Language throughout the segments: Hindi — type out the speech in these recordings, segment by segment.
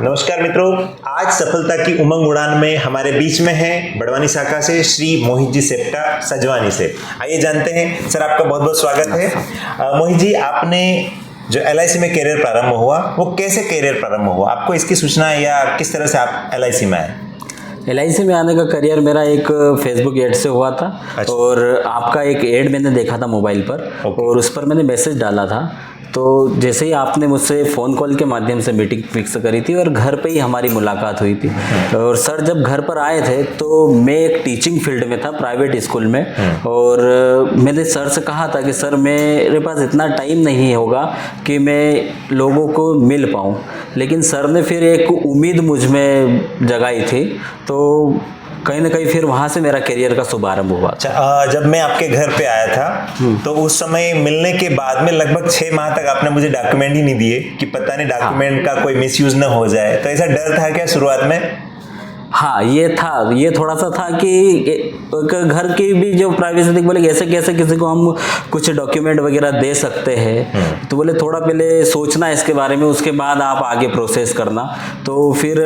नमस्कार मित्रों, आज सफलता की उमंग उड़ान में हमारे बीच में हैं बड़वानी शाखा से श्री मोहित जी सेप्टा सजवानी से। आइए जानते हैं। सर, आपका बहुत बहुत स्वागत है। मोहित जी, आपने जो LIC में करियर प्रारंभ हुआ, वो कैसे करियर प्रारंभ हुआ? आपको इसकी सूचना या किस तरह से आप LIC में आए? LIC में आने का करियर मेरा एक फेसबुक एड से हुआ था। अच्छा। और आपका एक एड मैंने देखा था मोबाइल पर। और उस पर मैंने मैसेज डाला था। तो जैसे ही आपने मुझसे फ़ोन कॉल के माध्यम से मीटिंग फिक्स करी थी और घर पे ही हमारी मुलाकात हुई थी। और सर जब घर पर आए थे तो मैं एक टीचिंग फील्ड में था, प्राइवेट स्कूल में। और मैंने सर से कहा था कि सर मेरे पास इतना टाइम नहीं होगा कि मैं लोगों को मिल पाऊँ। लेकिन सर ने फिर एक उम्मीद मुझ में जगाई थी, तो कहीं ना कहीं फिर वहाँ से मेरा करियर का शुभारंभ हुआ। अच्छा, जब मैं आपके घर पे आया था तो उस समय मिलने के बाद में लगभग 6 माह तक आपने मुझे डॉक्यूमेंट ही नहीं दिए कि पता नहीं डॉक्यूमेंट का कोई मिसयूज ना हो जाए। तो ऐसा डर था क्या शुरुआत में? हाँ, ये था। ये थोड़ा सा था कि घर की भी जो प्राइवेसी थी, बोले कैसे कैसे किसी को हम कुछ डॉक्यूमेंट वगैरह दे सकते हैं। तो बोले थोड़ा पहले सोचना है इसके बारे में, उसके बाद आप आगे प्रोसेस करना। तो फिर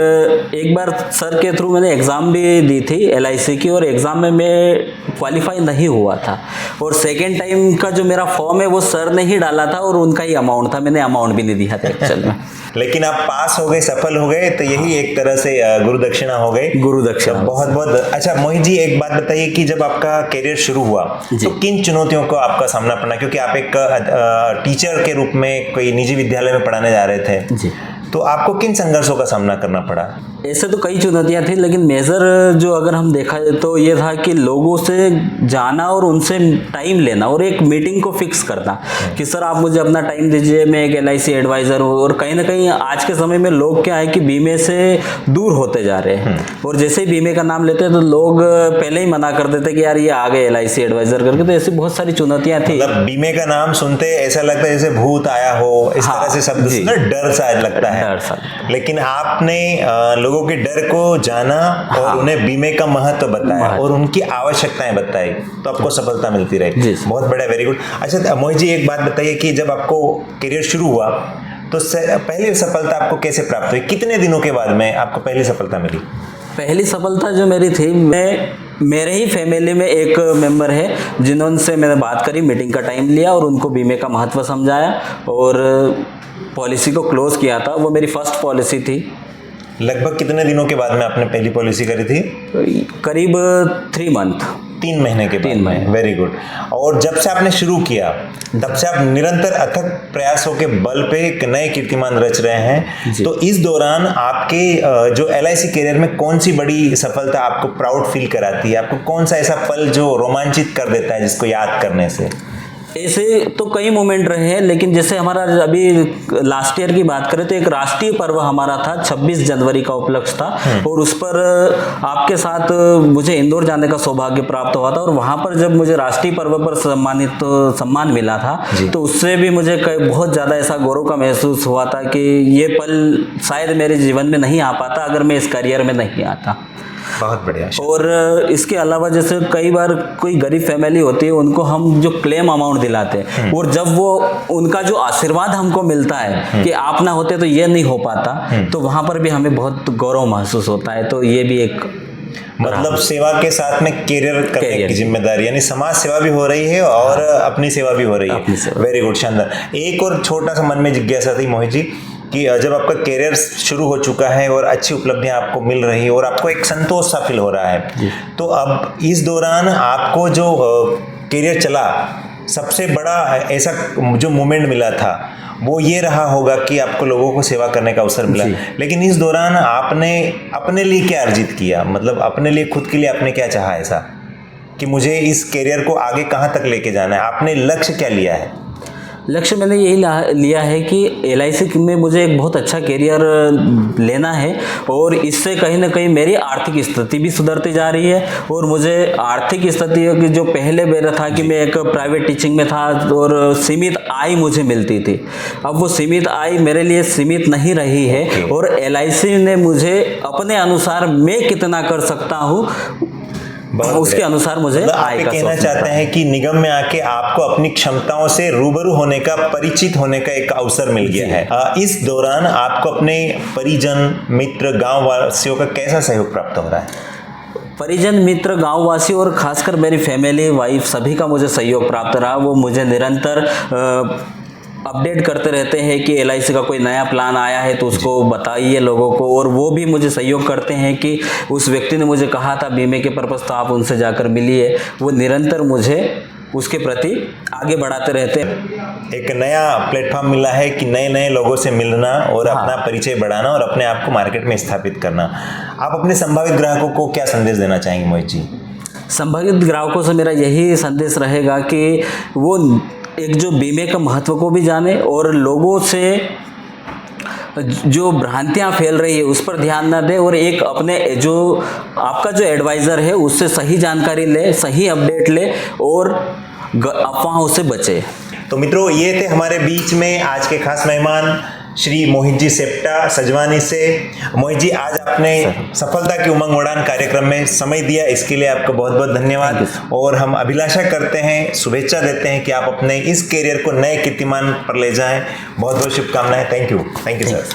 एक बार सर के थ्रू मैंने एग्ज़ाम भी दी थी LIC की, और एग्ज़ाम में मैं क्वालिफाई नहीं हुआ था। और सेकेंड टाइम का जो मेरा फॉर्म है वो सर ने ही डाला था, और उनका ही अमाउंट था, मैंने अमाउंट भी नहीं दिया था एक्चुअल में। लेकिन आप पास हो गए, सफल हो गए, तो यही एक तरह से गुरु दक्षिणा हो गई। गुरु दक्षिणा। तो बहुत बहुत अच्छा। मोहित जी, एक बात बताइए कि जब आपका करियर शुरू हुआ तो किन चुनौतियों को आपका सामना पड़ा? क्योंकि आप एक टीचर के रूप में कोई निजी विद्यालय में पढ़ाने जा रहे थे जी। तो आपको किन संघर्षों का सामना करना पड़ा? ऐसे तो कई चुनौतियां थी, लेकिन मेजर जो अगर हम देखा जाए तो ये था कि लोगों से जाना और उनसे टाइम लेना और एक मीटिंग को फिक्स करना कि सर आप मुझे अपना टाइम दीजिए, मैं एक LIC एडवाइज़र हूँ। और कहीं ना कहीं आज के समय में लोग क्या है कि बीमे से दूर होते जा रहे हैं। और जैसे ही बीमे का नाम लेते हैं तो लोग पहले ही मना कर देते कि यार ये आ गए LIC एडवाइज़र करके। तो ऐसी बहुत सारी चुनौतियाँ थी। मतलब बीमे का नाम सुनते ऐसा लगता है जैसे भूत आया हो, इस तरह से शब्द सुनते डर सा लगता है। लेकिन आपने लोगों के डर को जाना और उन्हें बीमे का महत्व बताया और उनकी आवश्यकताएं बताई, तो आपको सफलता मिलती रही। बहुत बढ़िया, वेरी गुड। अच्छा मोहित जी, एक बात बताइए कि जब आपको करियर शुरू हुआ तो पहली सफलता आपको कैसे प्राप्त हुई? कितने दिनों के बाद में आपको पहली सफलता मिली? पहली सफलता जो मेरी थी, मेरे ही फैमिली में एक मेंबर है जिन्होंने मैंने बात करी, मीटिंग का टाइम लिया और उनको बीमे का महत्व समझाया और पॉलिसी को क्लोज किया था। वो मेरी फर्स्ट पॉलिसी थी। लगभग कितने दिनों के बाद में आपने पहली पॉलिसी करी थी? करीब 3 मंथ। 3 महीने के बाद? 3 महीने। Very good. और जब से आपने शुरू किया तब से आप निरंतर अथक प्रयासों के बल पे एक नए कीर्तिमान रच रहे हैं। तो इस दौरान आपके जो LIC करियर में कौन सी बड़ी सफलता आपको प्राउड फील कराती है? आपको कौन सा ऐसा पल जो रोमांचित कर देता है जिसको याद करने से? ऐसे तो कई मोमेंट रहे हैं, लेकिन जैसे हमारा अभी लास्ट ईयर की बात करें तो एक राष्ट्रीय पर्व हमारा था, 26 जनवरी का उपलक्ष्य था। और उस पर आपके साथ मुझे इंदौर जाने का सौभाग्य प्राप्त हुआ था। और वहाँ पर जब मुझे राष्ट्रीय पर्व पर सम्मान मिला था तो उससे भी मुझे बहुत ज़्यादा ऐसा गौरव का महसूस हुआ था कि ये पल शायद मेरे जीवन में नहीं आ पाता अगर मैं इस करियर में नहीं आता। बहुत बढ़िया। और इसके अलावा जैसे कई बार कोई गरीब फैमिली होती है, उनको हम जो क्लेम अमाउंट दिलाते हैं और जब वो उनका जो आशीर्वाद हमको मिलता है कि आप ना होते तो ये नहीं हो पाता, तो वहाँ पर भी हमें बहुत गौरव महसूस होता है। तो ये भी एक मतलब सेवा के साथ में करियर करने की जिम्मेदारी, यानी समाज सेवा भी हो रही है और अपनी सेवा भी हो रही है। वेरी गुड, शानदार। एक और छोटा सा मन में जिज्ञासा थी मोहित जी कि जब आपका करियर शुरू हो चुका है और अच्छी उपलब्धियां आपको मिल रही है और आपको एक संतोष सा फील हो रहा है, तो अब इस दौरान आपको जो करियर चला, सबसे बड़ा ऐसा जो मोमेंट मिला था वो ये रहा होगा कि आपको लोगों को सेवा करने का अवसर मिला। लेकिन इस दौरान आपने अपने लिए क्या अर्जित किया? मतलब अपने लिए, खुद के लिए आपने क्या चाहा ऐसा कि मुझे इस करियर को आगे कहाँ तक लेके जाना है? आपने लक्ष्य क्या लिया है? लक्ष्य मैंने यही लिया है कि LIC में मुझे एक बहुत अच्छा करियर लेना है और इससे कहीं ना कहीं मेरी आर्थिक स्थिति भी सुधरती जा रही है। और मुझे आर्थिक स्थिति की जो पहले मेरा था कि मैं एक प्राइवेट टीचिंग में था और सीमित आय मुझे मिलती थी, अब वो सीमित आय मेरे लिए सीमित नहीं रही है। और LIC ने मुझे अपने अनुसार मैं कितना कर सकता हूँ उसके अनुसार मुझे मतलब आप आय ये का कहना सोर्स चाहते हैं कि निगम में आके आपको अपनी क्षमताओं से रूबरू होने का, परिचित होने का एक अवसर मिल गया है। इस दौरान आपको अपने परिजन, मित्र, गांव वासियों का कैसा सहयोग प्राप्त हो रहा है? परिजन, मित्र, गांववासी और खासकर मेरी फैमिली, वाइफ, सभी का मुझे सहयोग प्राप्त रहा। वो मुझे निरंतर अपडेट करते रहते हैं कि LIC का कोई नया प्लान आया है तो उसको बताइए लोगों को, और वो भी मुझे सहयोग करते हैं कि उस व्यक्ति ने मुझे कहा था बीमे के पर्पस, तो आप उनसे जाकर मिलिए। वो निरंतर मुझे उसके प्रति आगे बढ़ाते रहते हैं। एक नया प्लेटफॉर्म मिला है कि नए नए लोगों से मिलना और अपना परिचय बढ़ाना और अपने आप को मार्केट में स्थापित करना। आप अपने संभावित ग्राहकों को क्या संदेश देना चाहेंगे मोहित जी? संभावित ग्राहकों से मेरा यही संदेश रहेगा कि वो एक जो बीमे का महत्व को भी जाने और लोगों से जो भ्रांतियां फैल रही है उस पर ध्यान ना दे, और एक अपने जो आपका जो एडवाइज़र है उससे सही जानकारी ले, सही अपडेट ले और अफवाहों से बचे। तो मित्रों, ये थे हमारे बीच में आज के खास मेहमान श्री मोहित जी सेप्टा सजवानी से। मोहित जी, आज आपने सफलता की उमंग उड़ान कार्यक्रम में समय दिया, इसके लिए आपको बहुत बहुत धन्यवाद। और हम अभिलाषा करते हैं, शुभेच्छा देते हैं कि आप अपने इस कैरियर को नए कीर्तिमान पर ले जाएं। बहुत बहुत शुभकामनाएं। Thank you sir.